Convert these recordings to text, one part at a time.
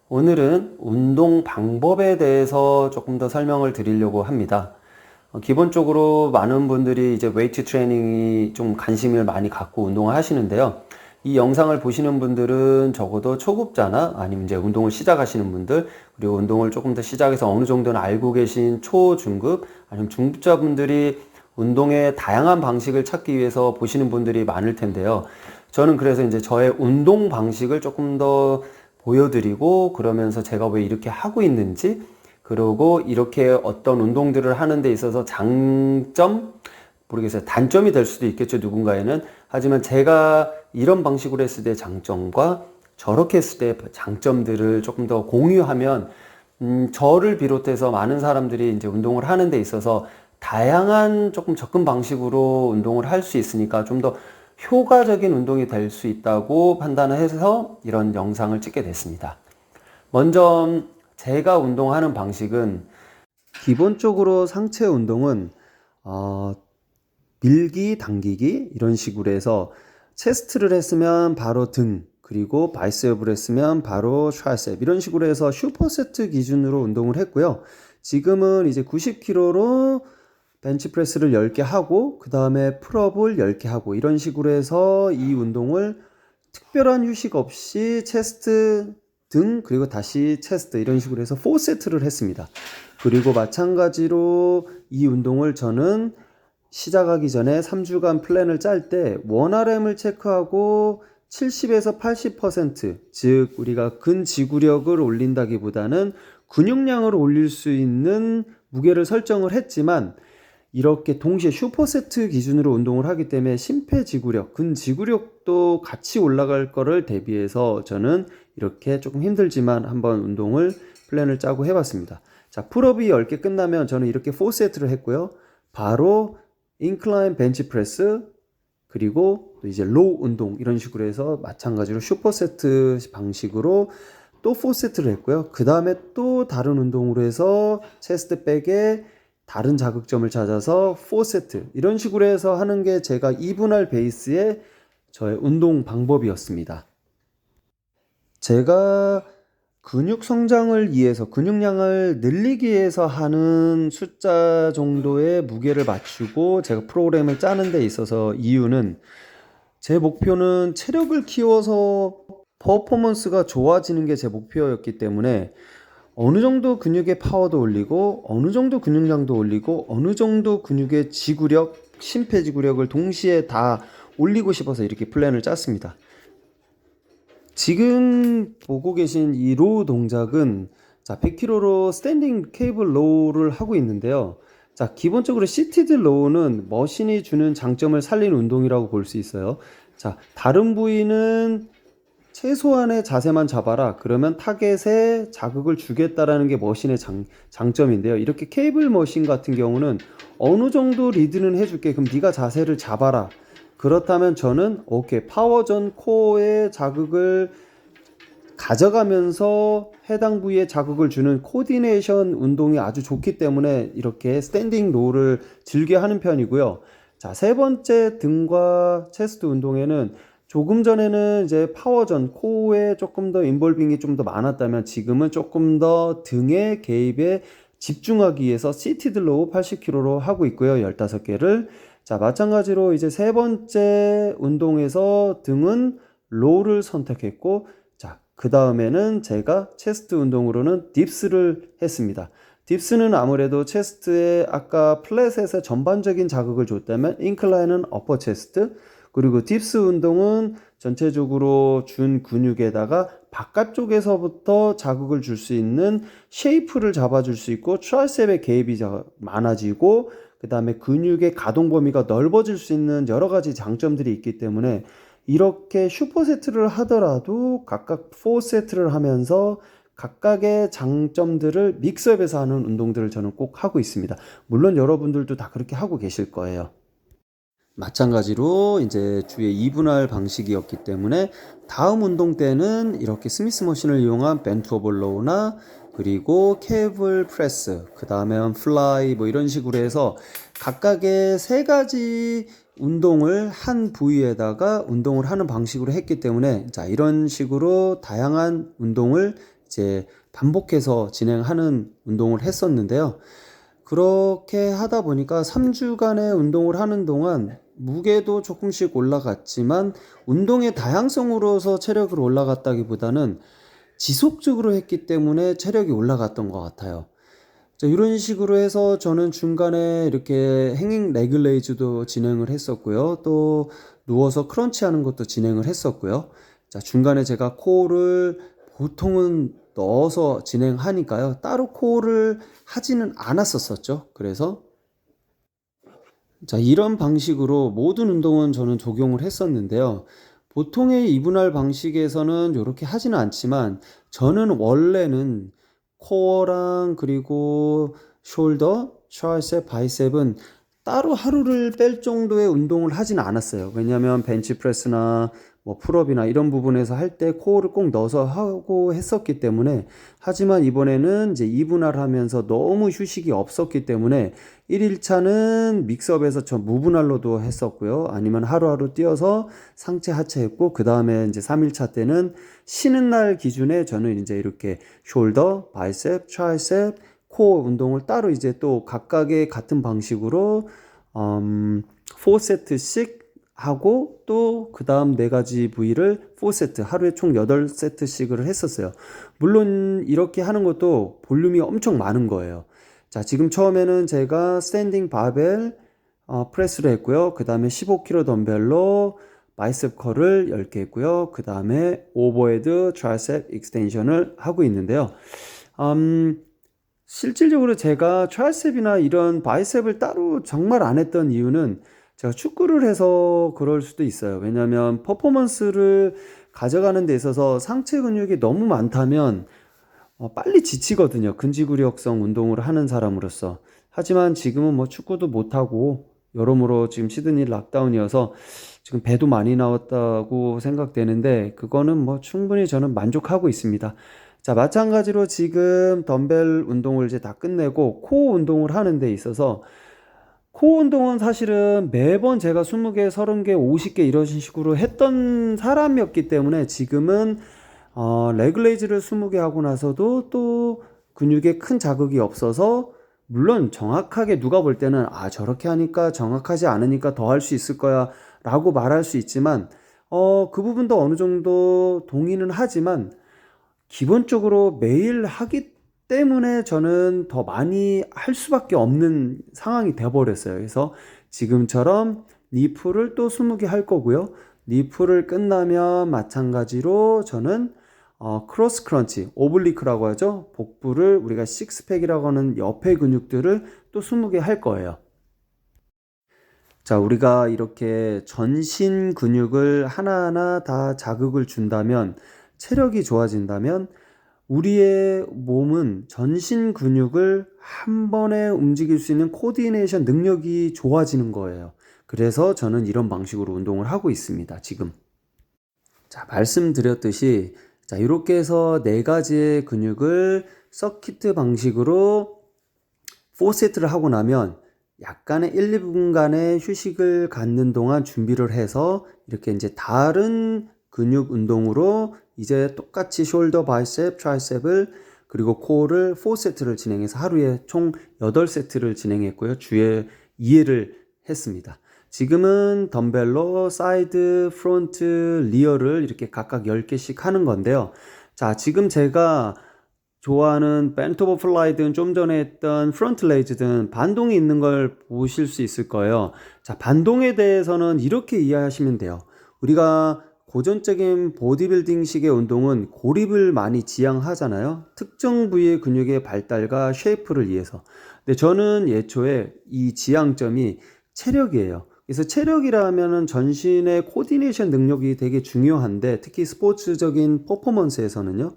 오늘은 운동 방법에 대해서 조금 더 설명을 드리려고 합니다. 기본적으로 많은 분들이 이제 웨이트 트레이닝이 좀 관심을 많이 갖고 운동을 하시는데요. 이 영상을 보시는 분들은 적어도 초급자나 아니면 이제 운동을 시작하시는 분들, 그리고 운동을 조금 더 시작해서 어느 정도는 알고 계신 초, 중급, 아니면 중급자분들이 운동의 다양한 방식을 찾기 위해서 보시는 분들이 많을 텐데요. 저는 그래서 이제 저의 운동 방식을 조금 더 보여드리고, 그러면서 제가 왜 이렇게 하고 있는지, 그리고 이렇게 어떤 운동들을 하는 데 있어서 장점, 모르겠어요. 단점이 될 수도 있겠죠, 누군가에는. 하지만 제가 이런 방식으로 했을 때 장점과 저렇게 했을 때 장점들을 조금 더 공유하면, 저를 비롯해서 많은 사람들이 이제 운동을 하는 데 있어서 다양한 조금 접근 방식으로 운동을 할 수 있으니까 좀 더 효과적인 운동이 될 수 있다고 판단을 해서 이런 영상을 찍게 됐습니다. 먼저 제가 운동하는 방식은, 기본적으로 상체 운동은 밀기, 당기기 이런 식으로 해서, 체스트를 했으면 바로 등, 그리고 바이셉을 했으면 바로 트라이셉, 이런 식으로 해서 슈퍼세트 기준으로 운동을 했고요. 지금은 이제 90kg로 벤치프레스를 10개 하고, 그 다음에 풀업을 10개 하고, 이런 식으로 해서 이 운동을 특별한 휴식 없이 체스트, 등, 그리고 다시 체스트, 이런 식으로 해서 4세트를 했습니다. 그리고 마찬가지로 이 운동을 저는 시작하기 전에 3주간 플랜을 짤 때 원RM을 체크하고 70에서 80%, 즉 우리가 근지구력을 올린다기보다는 근육량을 올릴 수 있는 무게를 설정을 했지만, 이렇게 동시에 슈퍼세트 기준으로 운동을 하기 때문에 심폐지구력, 근지구력도 같이 올라갈 거를 대비해서 저는 이렇게 조금 힘들지만 한번 운동을 플랜을 짜고 해봤습니다. 자, 풀업이 10개 끝나면 저는 이렇게 4세트를 했고요. 바로 인클라인 벤치프레스, 그리고 이제 로우 운동, 이런 식으로 해서 마찬가지로 슈퍼세트 방식으로 또 4세트를 했고요. 그 다음에 또 다른 운동으로 해서 체스트 백에 다른 자극점을 찾아서 4세트, 이런 식으로 해서 하는 게 제가 2분할 베이스의 저의 운동 방법이었습니다. 제가 근육 성장을 위해서, 근육량을 늘리기 위해서 하는 숫자 정도의 무게를 맞추고 제가 프로그램을 짜는 데 있어서, 이유는 제 목표는 체력을 키워서 퍼포먼스가 좋아지는 게 제 목표였기 때문에, 어느 정도 근육의 파워도 올리고 어느 정도 근육량도 올리고 어느 정도 근육의 지구력, 심폐지구력을 동시에 다 올리고 싶어서 이렇게 플랜을 짰습니다. 지금 보고 계신 이 로우 동작은, 자, 100kg로 스탠딩 케이블 로우를 하고 있는데요. 자, 기본적으로 시티드 로우는 머신이 주는 장점을 살리는 운동이라고 볼 수 있어요. 자, 다른 부위는 최소한의 자세만 잡아라, 그러면 타겟에 자극을 주겠다라는 게 머신의 장점인데요. 이렇게 케이블 머신 같은 경우는 어느 정도 리드는 해줄게, 그럼 네가 자세를 잡아라. 그렇다면 저는 오케이, 파워전 코어에 자극을 가져가면서 해당 부위에 자극을 주는 코디네이션 운동이 아주 좋기 때문에 이렇게 스탠딩 로우를 즐겨 하는 편이고요. 자, 세 번째 등과 체스트 운동에는, 조금 전에는 이제 파워전 코어에 조금 더 인볼빙이 좀 더 많았다면, 지금은 조금 더 등의 개입에 집중하기 위해서 시티드 로우 80kg로 하고 있고요. 15개를. 자, 마찬가지로 이제 세 번째 운동에서 등은 로우를 선택했고, 자, 그 다음에는 제가 체스트 운동으로는 딥스를 했습니다. 딥스는 아무래도 체스트에 아까 플랫에서 전반적인 자극을 줬다면, 인클라인은 어퍼 체스트, 그리고 딥스 운동은 전체적으로 준 근육에다가 바깥쪽에서부터 자극을 줄 수 있는 쉐이프를 잡아줄 수 있고, 트라이셉의 개입이 많아지고, 그 다음에 근육의 가동 범위가 넓어질 수 있는 여러 가지 장점들이 있기 때문에, 이렇게 슈퍼세트를 하더라도 각각 4세트를 하면서 각각의 장점들을 믹스업해서 하는 운동들을 저는 꼭 하고 있습니다. 물론 여러분들도 다 그렇게 하고 계실 거예요. 마찬가지로 이제 주의 2분할 방식이었기 때문에, 다음 운동 때는 이렇게 스미스 머신을 이용한 벤트 오버 로우나, 그리고 케이블 프레스, 그 다음에 플라이, 뭐 이런 식으로 해서 각각의 세 가지 운동을 한 부위에다가 운동을 하는 방식으로 했기 때문에, 자, 이런 식으로 다양한 운동을 이제 반복해서 진행하는 운동을 했었는데요. 그렇게 하다 보니까 3주간의 운동을 하는 동안 무게도 조금씩 올라갔지만 운동의 다양성으로서 체력을 올라갔다기보다는 지속적으로 했기 때문에 체력이 올라갔던 것 같아요. 자, 이런 식으로 해서 저는 중간에 이렇게 행잉 레글레이즈도 진행을 했었고요. 또 누워서 크런치 하는 것도 진행을 했었고요. 자, 중간에 제가 코어를 보통은 넣어서 진행하니까요. 따로 코어를 하지는 않았었죠. 그래서 자, 이런 방식으로 모든 운동은 저는 적용을 했었는데요. 보통의 이분할 방식에서는 이렇게 하지는 않지만 저는 원래는 코어랑 그리고 숄더, 트라이셉, 바이셉은 따로 하루를 뺄 정도의 운동을 하진 않았어요. 왜냐하면 벤치프레스나 뭐 풀업이나 이런 부분에서 할 때 코어를 꼭 넣어서 하고 했었기 때문에, 하지만 이번에는 이제 이분할하면서 너무 휴식이 없었기 때문에 1일차는 믹스업에서 저 무분할로도 했었고요. 아니면 하루하루 뛰어서 상체 하체 했고, 그 다음에 이제 3일차 때는 쉬는 날 기준에 저는 이제 이렇게 숄더, 바이셉, 트라이셉, 코어 운동을 따로 이제 또 각각의 같은 방식으로 4세트씩 하고, 또 그 다음 4가지 부위를 4세트, 하루에 총 8세트씩을 했었어요. 물론 이렇게 하는 것도 볼륨이 엄청 많은 거예요. 자, 지금 처음에는 제가 스탠딩 바벨 프레스를 했고요. 그 다음에 15kg 덤벨로 바이셉 컬을 10개 했고요. 그 다음에 오버헤드 트라이셉 익스텐션을 하고 있는데요. 실질적으로 제가 트라이셉이나 이런 바이셉을 따로 정말 안 했던 이유는 제가 축구를 해서 그럴 수도 있어요. 왜냐하면 퍼포먼스를 가져가는 데 있어서 상체 근육이 너무 많다면 빨리 지치거든요. 근지구력성 운동을 하는 사람으로서. 하지만 지금은 뭐 축구도 못하고 여러모로 지금 시드니 락다운이어서 지금 배도 많이 나왔다고 생각되는데, 그거는 뭐 충분히 저는 만족하고 있습니다. 자, 마찬가지로 지금 덤벨 운동을 이제 다 끝내고 코어 운동을 하는 데 있어서, 코어 운동은 사실은 매번 제가 20개, 30개, 50개 이런 식으로 했던 사람이었기 때문에 지금은 레글레이즈를 20개 하고 나서도 또 근육에 큰 자극이 없어서, 물론 정확하게 누가 볼 때는 저렇게 하니까 정확하지 않으니까 더 할 수 있을 거야 라고 말할 수 있지만, 그 부분도 어느 정도 동의는 하지만 기본적으로 매일 하기 때문에 저는 더 많이 할 수밖에 없는 상황이 되어버렸어요. 그래서 지금처럼 니프를 또 20개 할 거고요. 니프를 끝나면 마찬가지로 저는 크로스 크런치, 오블리크라고 하죠. 복부를 우리가 식스팩이라고 하는 옆에 근육들을 또 20개 할 거예요. 자, 우리가 이렇게 전신 근육을 하나하나 다 자극을 준다면, 체력이 좋아진다면 우리의 몸은 전신 근육을 한 번에 움직일 수 있는 코디네이션 능력이 좋아지는 거예요. 그래서 저는 이런 방식으로 운동을 하고 있습니다, 지금. 자, 말씀드렸듯이, 자, 이렇게 해서 4가지의 근육을 서킷 방식으로 4세트를 하고 나면 약간의 1, 2분간의 휴식을 갖는 동안 준비를 해서 이렇게 이제 다른 근육 운동으로 이제 똑같이 숄더, 바이셉, 트라이셉을 그리고 코어를 4세트를 진행해서 하루에 총 8세트를 진행했고요. 주에 2회를 했습니다. 지금은 덤벨로 사이드, 프론트, 리어를 이렇게 각각 10개씩 하는 건데요. 자, 지금 제가 좋아하는 벤트 오버 플라이든 좀 전에 했던 프론트 레이즈든 반동이 있는 걸 보실 수 있을 거예요. 자, 반동에 대해서는 이렇게 이해하시면 돼요. 우리가 고전적인 보디빌딩식의 운동은 고립을 많이 지향하잖아요. 특정 부위의 근육의 발달과 쉐이프를 위해서. 근데 저는 예초에 이 지향점이 체력이에요. 그래서 체력이라면은 전신의 코디네이션 능력이 되게 중요한데, 특히 스포츠적인 퍼포먼스에서는요.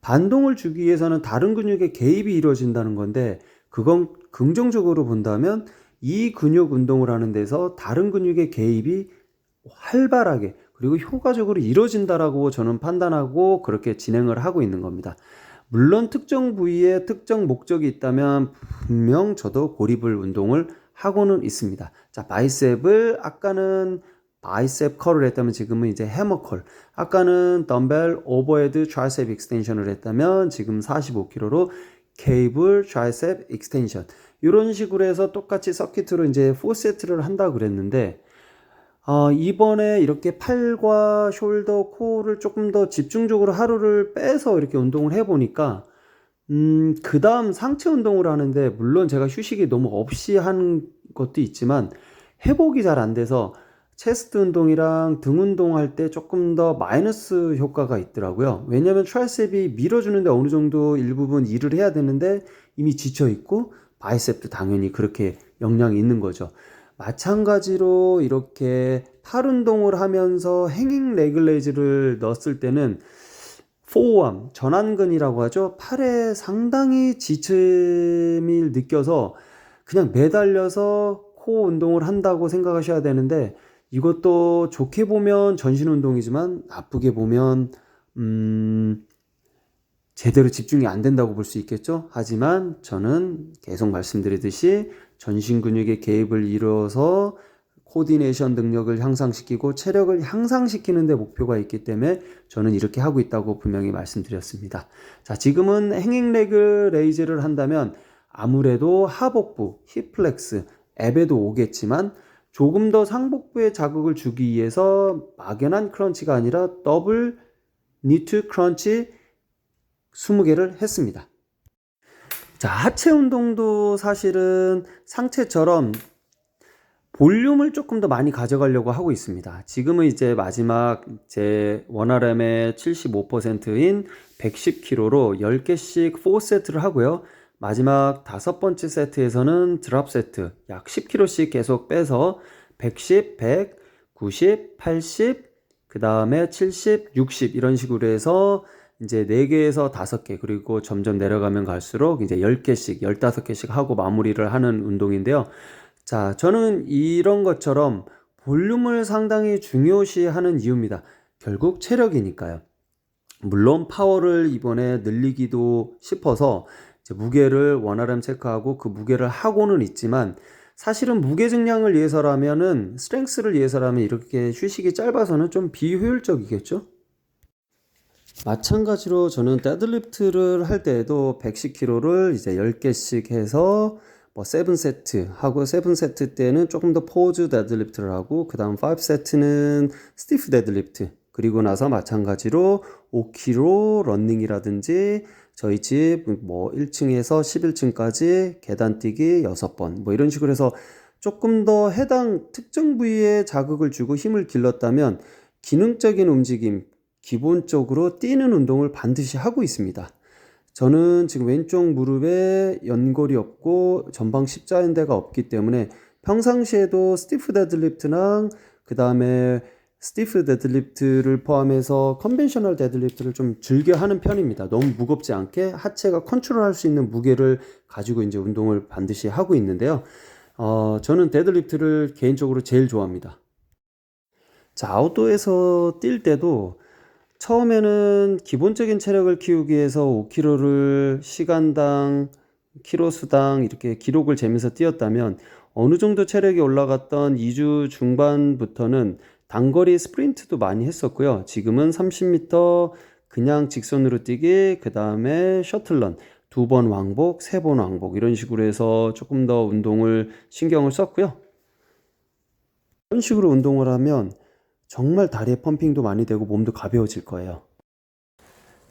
반동을 주기 위해서는 다른 근육의 개입이 이루어진다는 건데, 그건 긍정적으로 본다면 이 근육 운동을 하는 데서 다른 근육의 개입이 활발하게 그리고 효과적으로 이루어진다라고 저는 판단하고 그렇게 진행을 하고 있는 겁니다. 물론 특정 부위에 특정 목적이 있다면 분명 저도 고립을 운동을 하고는 있습니다. 자, 바이셉을 아까는 바이셉 컬을 했다면 지금은 이제 해머 컬. 아까는 덤벨 오버헤드 트라이셉 익스텐션을 했다면 지금 45kg로 케이블 트라이셉 익스텐션. 이런 식으로 해서 똑같이 서킷으로 이제 4세트를 한다고 그랬는데 이번에 이렇게 팔과 숄더, 코어를 조금 더 집중적으로 하루를 빼서 이렇게 운동을 해보니까 그 다음 상체 운동을 하는데, 물론 제가 휴식이 너무 없이 한 것도 있지만, 회복이 잘 안 돼서, 체스트 운동이랑 등 운동할 때 조금 더 마이너스 효과가 있더라고요. 왜냐면 트라이셉이 밀어주는데 어느 정도 일부분 일을 해야 되는데, 이미 지쳐있고, 바이셉도 당연히 그렇게 영향이 있는 거죠. 마찬가지로 이렇게 팔 운동을 하면서 행잉 레글레이즈를 넣었을 때는, 포어암, 전완근이라고 하죠. 팔에 상당히 지침을 느껴서 그냥 매달려서 코어 운동을 한다고 생각하셔야 되는데, 이것도 좋게 보면 전신 운동이지만 나쁘게 보면 제대로 집중이 안 된다고 볼 수 있겠죠. 하지만 저는 계속 말씀드리듯이 전신 근육의 개입을 이루어서 코디네이션 능력을 향상시키고 체력을 향상시키는 데 목표가 있기 때문에 저는 이렇게 하고 있다고 분명히 말씀드렸습니다. 자, 지금은 행잉 레그 레이즈를 한다면 아무래도 하복부, 힙플렉스, 앱에도 오겠지만 조금 더 상복부에 자극을 주기 위해서 막연한 크런치가 아니라 더블 니트 크런치 20개를 했습니다. 자, 하체 운동도 사실은 상체처럼 볼륨을 조금 더 많이 가져가려고 하고 있습니다. 지금은 이제 마지막 제 1RM의 75%인 110kg로 10개씩 4세트를 하고요. 마지막 5번째 세트에서는 드랍 세트 약 10kg씩 계속 빼서 110, 100, 90, 80, 그 다음에 70, 60 이런 식으로 해서 이제 4개에서 5개, 그리고 점점 내려가면 갈수록 이제 10개씩, 15개씩 하고 마무리를 하는 운동인데요. 자, 저는 이런 것처럼 볼륨을 상당히 중요시하는 이유입니다. 결국 체력이니까요. 물론 파워를 이번에 늘리기도 싶어서 이제 무게를 1RM 체크하고 그 무게를 하고는 있지만, 사실은 무게 증량을 위해서라면은, 스트렝스를 위해서라면 이렇게 휴식이 짧아서는 좀 비효율적이겠죠? 마찬가지로 저는 데드리프트를 할 때에도 110kg를 이제 10개씩 해서 뭐 7세트 하고, 7세트 때는 조금 더 포즈 데드리프트를 하고, 그 다음 5세트는 스티프 데드리프트, 그리고 나서 마찬가지로 5kg 러닝이라든지 저희 집 뭐 1층에서 11층까지 계단 뛰기 6번 뭐 이런 식으로 해서 조금 더 해당 특정 부위에 자극을 주고 힘을 길렀다면, 기능적인 움직임, 기본적으로 뛰는 운동을 반드시 하고 있습니다. 저는 지금 왼쪽 무릎에 연골이 없고 전방 십자인대가 없기 때문에 평상시에도 스티프 데드리프트랑 그 다음에 스티프 데드리프트를 포함해서 컨벤셔널 데드리프트를 좀 즐겨 하는 편입니다. 너무 무겁지 않게 하체가 컨트롤할 수 있는 무게를 가지고 이제 운동을 반드시 하고 있는데요. 저는 데드리프트를 개인적으로 제일 좋아합니다. 자, 아웃도어에서 뛸 때도 처음에는 기본적인 체력을 키우기 위해서 5km를 시간당, 키로수당 이렇게 기록을 재면서 뛰었다면, 어느 정도 체력이 올라갔던 2주 중반부터는 단거리 스프린트도 많이 했었고요. 지금은 30m 그냥 직선으로 뛰기, 그 다음에 셔틀런 2번 왕복, 3번 왕복 이런 식으로 해서 조금 더 운동을 신경을 썼고요. 이런 식으로 운동을 하면 정말 다리에 펌핑도 많이 되고 몸도 가벼워질 거예요.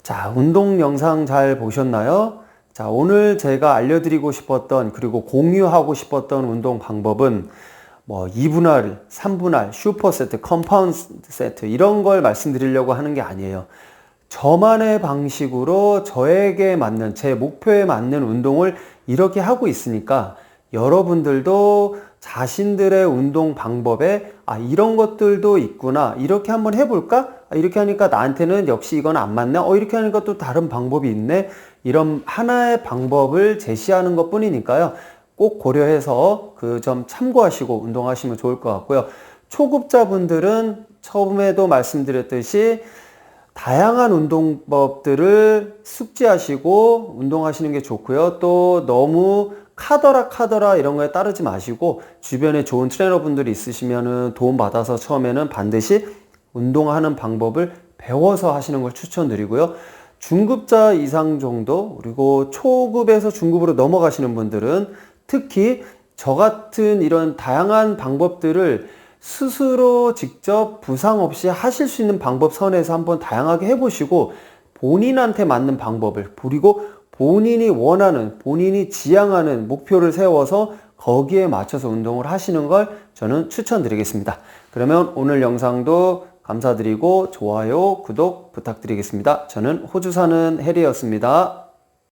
자, 운동 영상 잘 보셨나요? 자, 오늘 제가 알려드리고 싶었던, 그리고 공유하고 싶었던 운동 방법은 뭐 2분할, 3분할, 슈퍼세트, 컴파운드 세트 이런 걸 말씀드리려고 하는 게 아니에요. 저만의 방식으로 저에게 맞는, 제 목표에 맞는 운동을 이렇게 하고 있으니까 여러분들도 자신들의 운동 방법에 이런 것들도 있구나, 이렇게 한번 해볼까? 이렇게 하니까 나한테는 역시 이건 안 맞네, 이렇게 하니까 또 다른 방법이 있네, 이런 하나의 방법을 제시하는 것 뿐이니까요. 꼭 고려해서 그 점 참고하시고 운동하시면 좋을 것 같고요. 초급자분들은 처음에도 말씀드렸듯이 다양한 운동법들을 숙지하시고 운동하시는 게 좋고요. 또 너무 카더라 이런 거에 따르지 마시고 주변에 좋은 트레이너분들이 있으시면은 도움 받아서 처음에는 반드시 운동하는 방법을 배워서 하시는 걸 추천드리고요. 중급자 이상 정도 그리고 초급에서 중급으로 넘어가시는 분들은 특히 저 같은 이런 다양한 방법들을 스스로 직접 부상 없이 하실 수 있는 방법 선에서 한번 다양하게 해보시고 본인한테 맞는 방법을 그리고 본인이 원하는 본인이 지향하는 목표를 세워서 거기에 맞춰서 운동을 하시는 걸 저는 추천드리겠습니다. 그러면 오늘 영상도 감사드리고 좋아요, 구독 부탁드리겠습니다. 저는 호주 사는 해리였습니다.